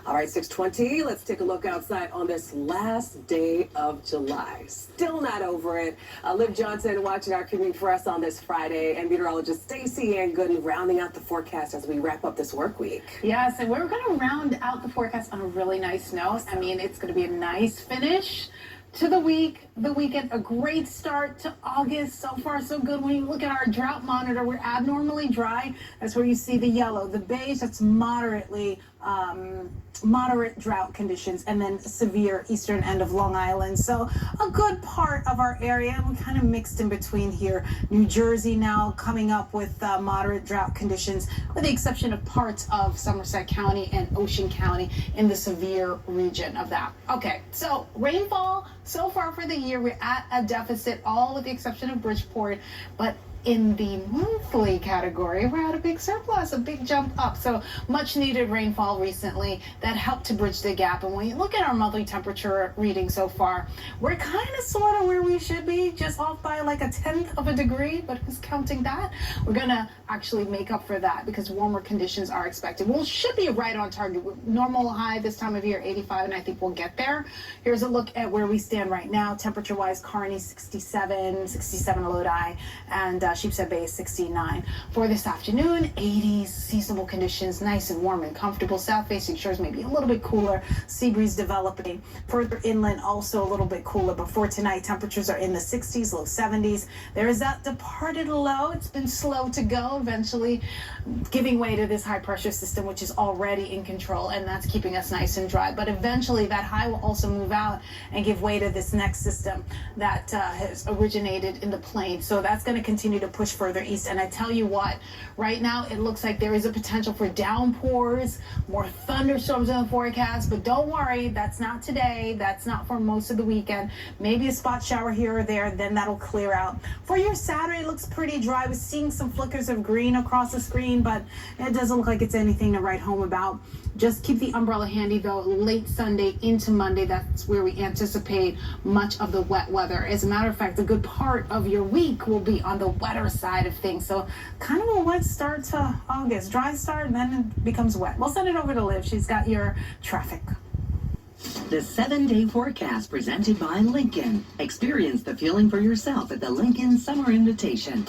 All right, 6:20. Let's take a look outside on this last day of July. Still not over it. Liv Johnson watching our commute for us on this Friday, and meteorologist Stacey Ann Gooden rounding out the forecast as we wrap up this work week. Yes, and we're going to round out the forecast on a really nice note. I mean, it's going to be a nice finish to the weekend, a great start to August. So far, so good. When you look at our drought monitor, we're abnormally dry. That's where you see the yellow. The beige, that's moderate drought conditions, and then severe eastern end of Long Island. So a good part of our area, we kind of mixed in between here. New Jersey now coming up with moderate drought conditions, with the exception of parts of Somerset County and Ocean County in the severe region of that. Okay, so rainfall so far for the year, we're at a deficit, all with the exception of Bridgeport, but in the monthly category, we're at a big surplus, a big jump up. So much needed rainfall recently that helped to bridge the gap. And when you look at our monthly temperature reading so far, we're kind of sort of where we should be, just off by like 1/10 of a degree. But who's counting that? We're going to actually make up for that because warmer conditions are expected. Well, should be right on target. Normal high this time of year, 85, and I think we'll get there. Here's a look at where we stand right now. Temperature-wise, Kearney 67 Lodi, and Sheepshead Bay is 69. For this afternoon, 80s, seasonable conditions, nice and warm and comfortable. South-facing shores maybe a little bit cooler. Sea breeze developing. Further inland, also a little bit cooler. But for tonight, temperatures are in the 60s, low 70s. There is that departed low. It's been slow to go, eventually giving way to this high-pressure system, which is already in control, and that's keeping us nice and dry. But eventually, that high will also move out and give way to this next system that has originated in the plain. So that's going to continue to push further east. And I tell you what, right now it looks like there is a potential for downpours, more thunderstorms in the forecast, but don't worry, that's not today. That's not for most of the weekend. Maybe a spot shower here or there, then that'll clear out. For your Saturday, it looks pretty dry. We're seeing some flickers of green across the screen, but it doesn't look like it's anything to write home about. Just keep the umbrella handy though. Late Sunday into Monday, that's where we anticipate much of the wet weather. As a matter of fact, a good part of your week will be on the wetter side of things. So kind of a wet start to August. Dry start, and then it becomes wet. We'll send it over to Liv. She's got your traffic. The 7-day forecast presented by Lincoln. Experience the feeling for yourself at the Lincoln Summer Invitation.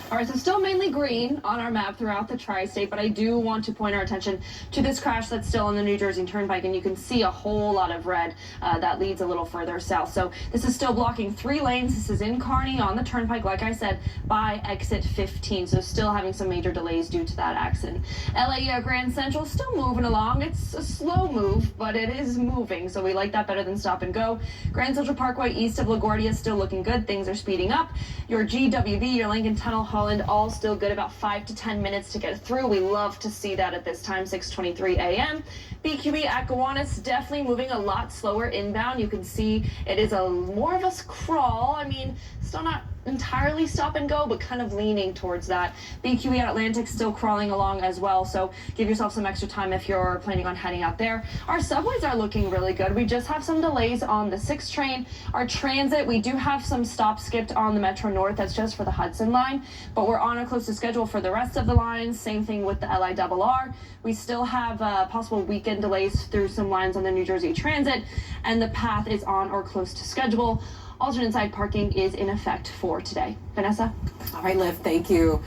All right, so still mainly green on our map throughout the tri-state, but I do want to point our attention to this crash that's still on the New Jersey Turnpike, and you can see a whole lot of red that leads a little further south. So this is still blocking 3 lanes. This is in Kearney on the Turnpike, like I said, by exit 15. So still having some major delays due to that accident. LA Grand Central still moving along. It's a slow move, but it is moving, so we like that better than stop and go. Grand Central Parkway east of LaGuardia still looking good. Things are speeding up. Your GWB, your Lincoln Tunnel, Holland, all still good, about 5 to 10 minutes to get through. We love to see that at this time, 6:23 a.m. BQE at Gowanus definitely moving a lot slower inbound. You can see it is a more of a crawl. I mean, still not entirely stop and go, but kind of leaning towards that. BQE at Atlantic still crawling along as well, so give yourself some extra time if you're planning on heading out there. Our subways are looking really good. We just have some delays on the 6 train. Our transit, we do have some stops skipped on the Metro North. That's just for the Hudson line, but we're on a close to schedule for the rest of the lines. Same thing with the LIRR. We still have possible weekend delays through some lines on the New Jersey Transit, and the path is on or close to schedule. Alternate side parking is in effect for today. Vanessa? All right, Liv, thank you.